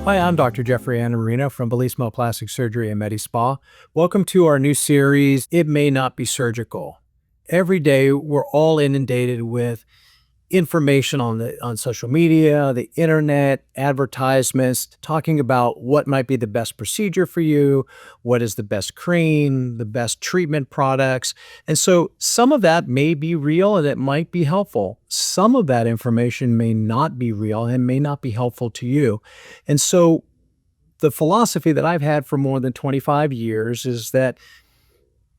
Hi, I'm Dr. Jeffrey Antimarino from Bellissimo Plastic Surgery and Medi Spa. Welcome to our new series, It May Not Be Surgical. Every day, we're all inundated with information on social media, the internet, advertisements, talking about what might be the best procedure for you, what is the best cream, the best treatment products. And so some of that may be real and it might be helpful. Some of that information may not be real and may not be helpful to you. And so the philosophy that I've had for more than 25 years is that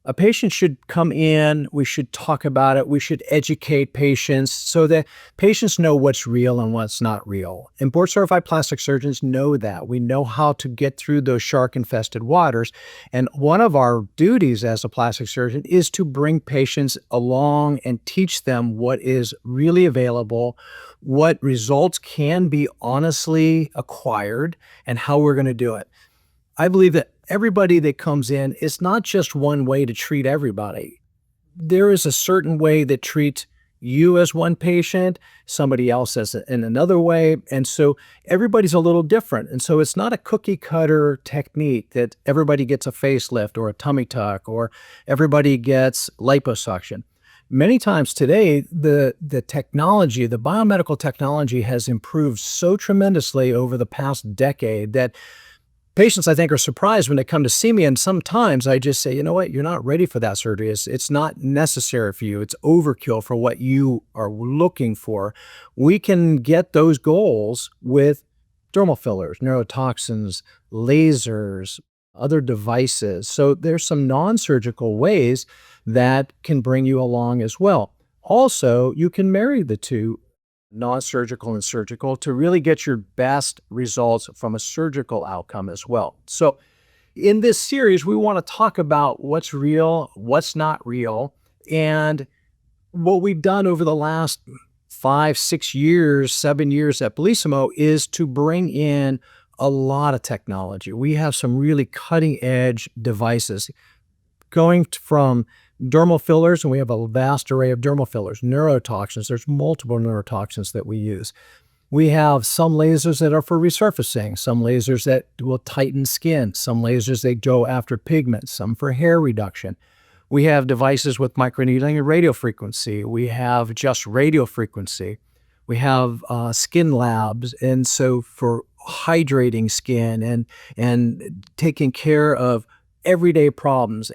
a patient should come in, we should talk about it, we should educate patients so that patients know what's real and what's not real. And board-certified plastic surgeons know that. We know how to get through those shark-infested waters. And one of our duties as a plastic surgeon is to bring patients along and teach them what is really available, what results can be honestly acquired, and how we're going to do it. I believe that everybody that comes in, it's not just one way to treat everybody. There is a certain way that treats you as one patient, somebody else as in another way. And so everybody's a little different. And so it's not a cookie cutter technique that everybody gets a facelift or a tummy tuck or everybody gets liposuction. Many times today, the technology, the biomedical technology has improved so tremendously over the past decade that patients, I think, are surprised when they come to see me, and sometimes I just say, you know what, you're not ready for that surgery. It's not necessary for you. It's overkill for what you are looking for. We can get those goals with dermal fillers, neurotoxins, lasers, other devices. So there's some non-surgical ways that can bring you along as well. Also, you can marry the two, non-surgical and surgical, to really get your best results from a surgical outcome as well. So in this series, we want to talk about what's real, what's not real, and what we've done over the last 5, 6 years, 7 years at Bellissimo is to bring in a lot of technology. We have some really cutting edge devices going from dermal fillers, and we have a vast array of dermal fillers, neurotoxins. There's multiple neurotoxins that we use. We have some lasers that are for resurfacing, some lasers that will tighten skin, some lasers that go after pigment, some for hair reduction. We have devices with microneedling and radiofrequency. We have just radiofrequency. We have skin labs, and so for hydrating skin and taking care of everyday problems,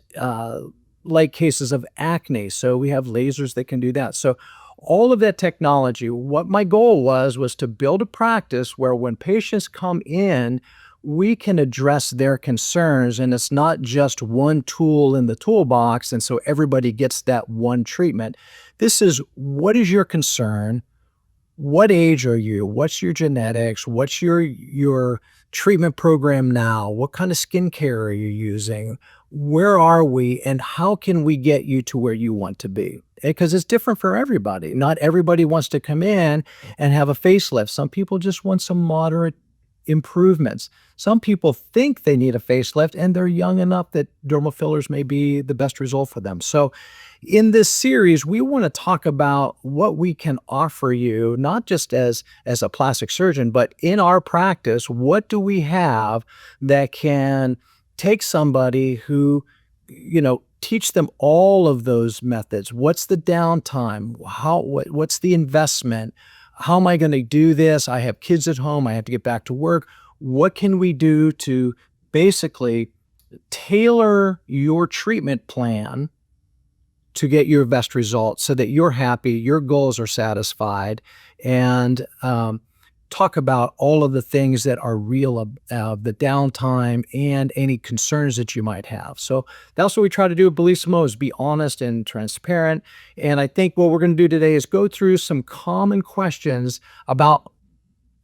like cases of acne. So we have lasers that can do that. So all of that technology, what my goal was to build a practice where when patients come in, we can address their concerns, and it's not just one tool in the toolbox, and so everybody gets that one treatment. This is, what is your concern? What age are you? What's your genetics? What's your treatment program now? What kind of skincare are you using? Where are we, and how can we get you to where you want to be? Because it's different for everybody. Not everybody wants to come in and have a facelift. Some people just want some moderate improvements. Some people think they need a facelift, and they're young enough that dermal fillers may be the best result for them. So in this series, we want to talk about what we can offer you, not just as a plastic surgeon, but in our practice, what do we have that can take somebody who, teach them all of those methods. What's the downtime? What's the investment? How am I going to do this? I have kids at home. I have to get back to work. What can we do to basically tailor your treatment plan to get your best results so that you're happy, your goals are satisfied, and talk about all of the things that are real, the downtime and any concerns that you might have. So that's what we try to do at Bellissimo, is be honest and transparent. And I think what we're going to do today is go through some common questions about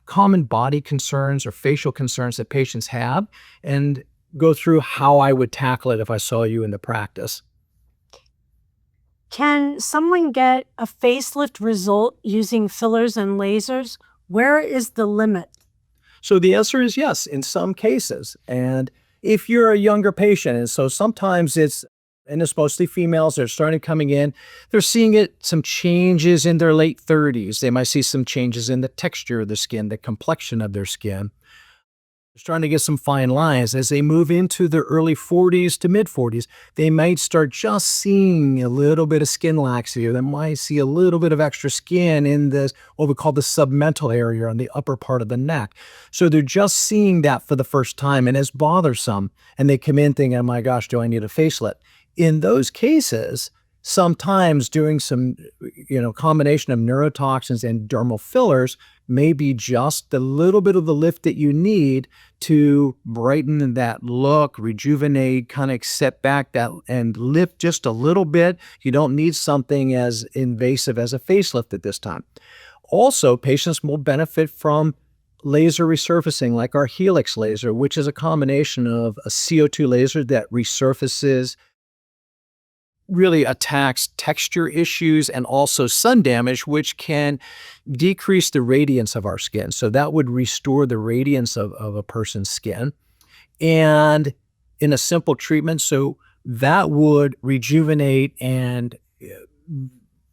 common body concerns or facial concerns that patients have, and go through how I would tackle it if I saw you in the practice. Can someone get a facelift result using fillers and lasers? Where is the limit? So the answer is yes, in some cases. And if you're a younger patient, and so sometimes it's mostly females, they're starting coming in, they're seeing some changes in their late 30s. They might see some changes in the texture of the skin, the complexion of their skin. Starting to get some fine lines. As they move into their early 40s to mid 40s, they might start just seeing a little bit of skin laxity, or they might see a little bit of extra skin in this, what we call the submental area on the upper part of the neck. So they're just seeing that for the first time, and it's bothersome. And they come in thinking, oh my gosh, do I need a facelift? In those cases, sometimes doing some, combination of neurotoxins and dermal fillers may be just a little bit of the lift that you need to brighten that look, rejuvenate, kind of set back that and lift just a little bit. You don't need something as invasive as a facelift at this time. Also, patients will benefit from laser resurfacing, like our Helix laser, which is a combination of a CO2 laser that resurfaces, really attacks texture issues and also sun damage, which can decrease the radiance of our skin. So that would restore the radiance of a person's skin. And in a simple treatment, so that would rejuvenate and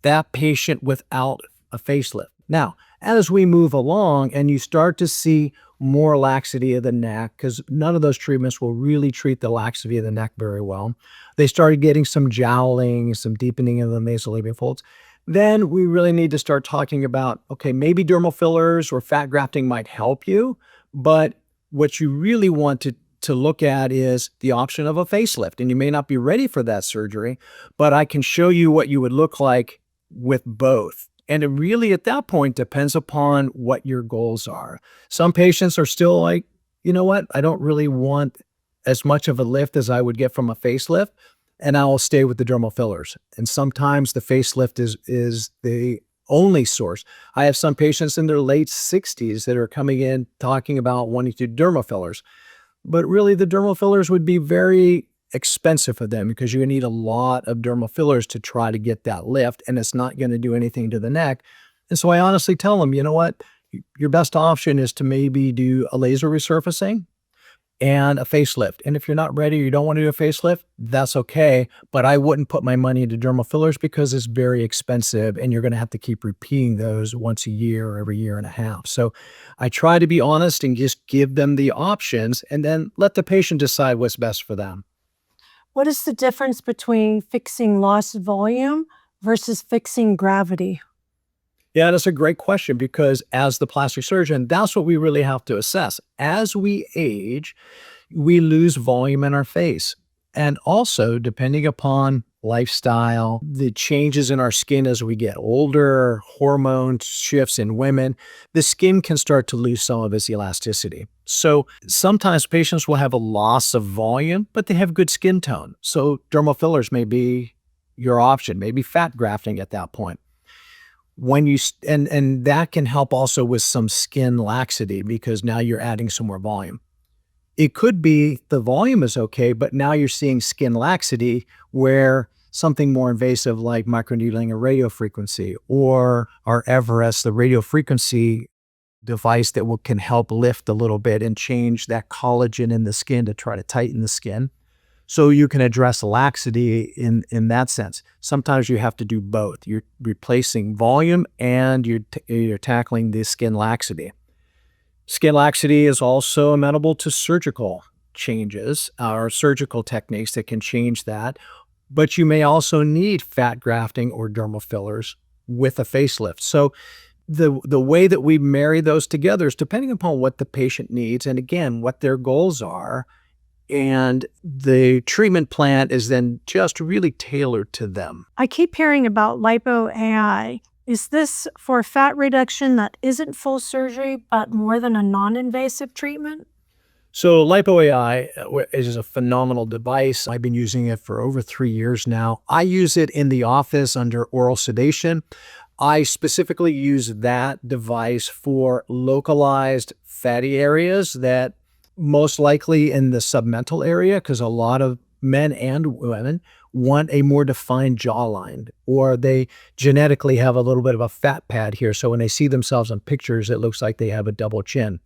that patient without a facelift. Now, as we move along and you start to see more laxity of the neck, because none of those treatments will really treat the laxity of the neck very well. They started getting some jowling, some deepening of the nasolabial folds. Then we really need to start talking about, okay, maybe dermal fillers or fat grafting might help you, but what you really want to look at is the option of a facelift. And you may not be ready for that surgery, but I can show you what you would look like with both. And it really, at that point, depends upon what your goals are. Some patients are still like, you know what? I don't really want as much of a lift as I would get from a facelift, and I will stay with the dermal fillers. And sometimes the facelift is the only source. I have some patients in their late 60s that are coming in talking about wanting to do dermal fillers. But really, the dermal fillers would be very expensive for them because you need a lot of dermal fillers to try to get that lift, and it's not going to do anything to the neck. And so I honestly tell them, you know what? Your best option is to maybe do a laser resurfacing and a facelift. And if you're not ready or you don't want to do a facelift, that's okay. But I wouldn't put my money into dermal fillers because it's very expensive and you're going to have to keep repeating those once a year or every year and a half. So I try to be honest and just give them the options and then let the patient decide what's best for them. What is the difference between fixing lost volume versus fixing gravity? Yeah, that's a great question because as the plastic surgeon, that's what we really have to assess. As we age, we lose volume in our face. And also, depending upon lifestyle, the changes in our skin as we get older, hormone shifts in women, the skin can start to lose some of its elasticity. So sometimes patients will have a loss of volume, but they have good skin tone. So dermal fillers may be your option, maybe fat grafting at that point. When you and that can help also with some skin laxity because now you're adding some more volume. It could be the volume is okay, but now you're seeing skin laxity where something more invasive like microneedling or radiofrequency or our Everest, the radiofrequency device that can help lift a little bit and change that collagen in the skin to try to tighten the skin. So you can address laxity in that sense. Sometimes you have to do both. You're replacing volume and you're tackling the skin laxity. Skin laxity is also amenable to surgical changes or surgical techniques that can change that. But you may also need fat grafting or dermal fillers with a facelift. So the way that we marry those together is depending upon what the patient needs and again, what their goals are. And the treatment plan is then just really tailored to them. I keep hearing about lipo AI. Is this for fat reduction that isn't full surgery, but more than a non-invasive treatment? So lipo AI is a phenomenal device. I've been using it for over 3 years now. I use it in the office under oral sedation. I specifically use that device for localized fatty areas that most likely in the submental area, because a lot of men and women want a more defined jawline, or they genetically have a little bit of a fat pad here. So when they see themselves in pictures, it looks like they have a double chin.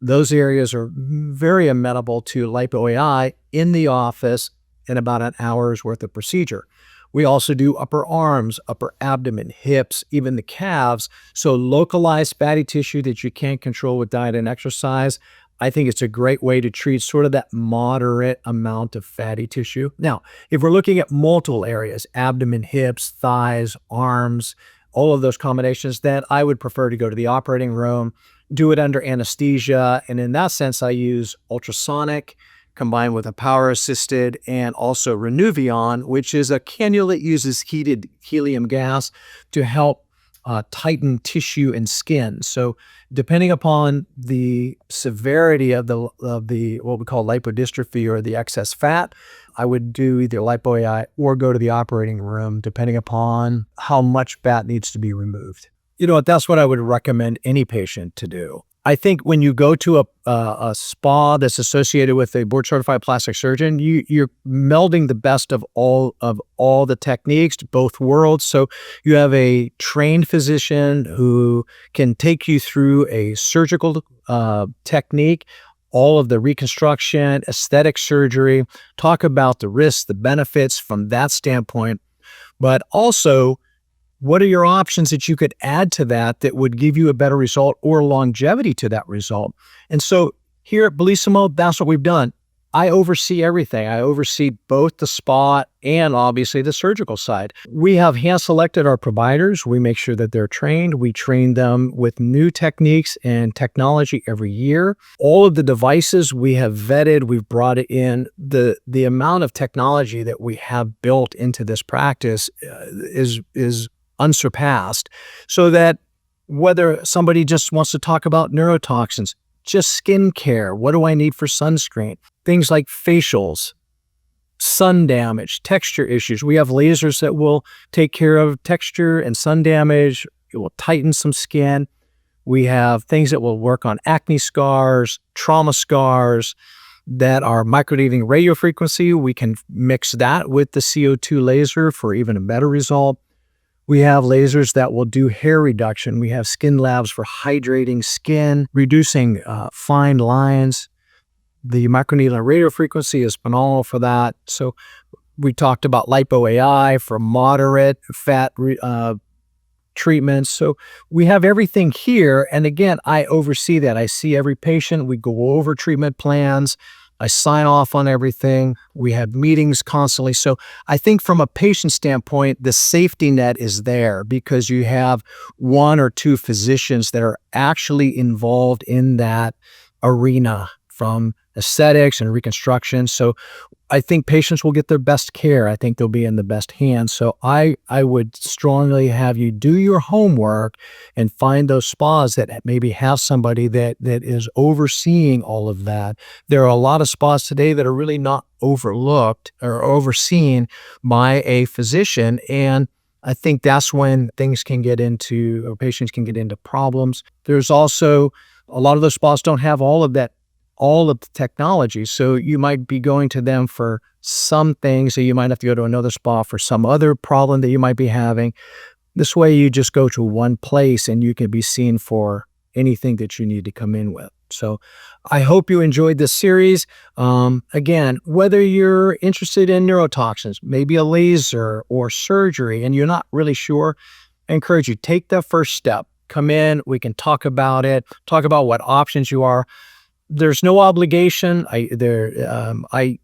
Those areas are very amenable to lipo AI in the office in about an hour's worth of procedure. We also do upper arms, upper abdomen, hips, even the calves. So localized fatty tissue that you can't control with diet and exercise, I think it's a great way to treat sort of that moderate amount of fatty tissue. Now, if we're looking at multiple areas, abdomen, hips, thighs, arms, all of those combinations, then I would prefer to go to the operating room, do it under anesthesia. And in that sense, I use ultrasonic combined with a power assisted and also Renuvion, which is a cannula that uses heated helium gas to help tighten tissue and skin. So depending upon the severity of the what we call lipodystrophy or the excess fat, I would do either lipo-AI or go to the operating room, depending upon how much fat needs to be removed. That's what I would recommend any patient to do. I think when you go to a spa that's associated with a board-certified plastic surgeon, you're melding the best of all the techniques, both worlds. So you have a trained physician who can take you through a surgical technique, all of the reconstruction, aesthetic surgery, talk about the risks, the benefits from that standpoint, but also what are your options that you could add to that would give you a better result or longevity to that result? And so here at Bellissimo, that's what we've done. I oversee everything. I oversee both the spa and obviously the surgical side. We have hand-selected our providers. We make sure that they're trained. We train them with new techniques and technology every year. All of the devices we have vetted, we've brought it in. The amount of technology that we have built into this practice is unsurpassed, so that whether somebody just wants to talk about neurotoxins, just skin care, what do I need for sunscreen, things like facials, sun damage, texture issues. We have lasers that will take care of texture and sun damage. It will tighten some skin. We have things that will work on acne scars, trauma scars that are microneedling radiofrequency. We can mix that with the CO2 laser for even a better result. We have lasers that will do hair reduction. We have skin labs for hydrating skin, reducing fine lines. The microneedling radiofrequency is phenomenal for that. So we talked about lipo-AI for moderate fat treatments. So we have everything here. And again, I oversee that. I see every patient. We go over treatment plans. I sign off on everything. We have meetings constantly. So I think from a patient standpoint, the safety net is there because you have one or two physicians that are actually involved in that arena from aesthetics and reconstruction. So I think patients will get their best care. I think they'll be in the best hands. So I would strongly have you do your homework and find those spas that maybe have somebody that is overseeing all of that. There are a lot of spas today that are really not overlooked or overseen by a physician. And I think that's when things can get into, or patients can get into problems. There's also, a lot of those spas don't have all of the technology. So you might be going to them for some things, so you might have to go to another spa for some other problem that you might be having. This way you just go to one place and you can be seen for anything that you need to come in with. So I hope you enjoyed this series. Again, whether you're interested in neurotoxins, maybe a laser or surgery, and you're not really sure, I encourage you, take the first step. Come in, we can talk about it, talk about what options you are. There's no obligation. I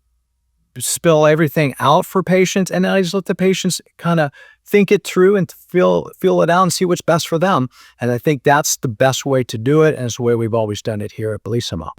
spill everything out for patients, and I just let the patients kind of think it through and feel it out and see what's best for them. And I think that's the best way to do it, and it's the way we've always done it here at Bellissimo.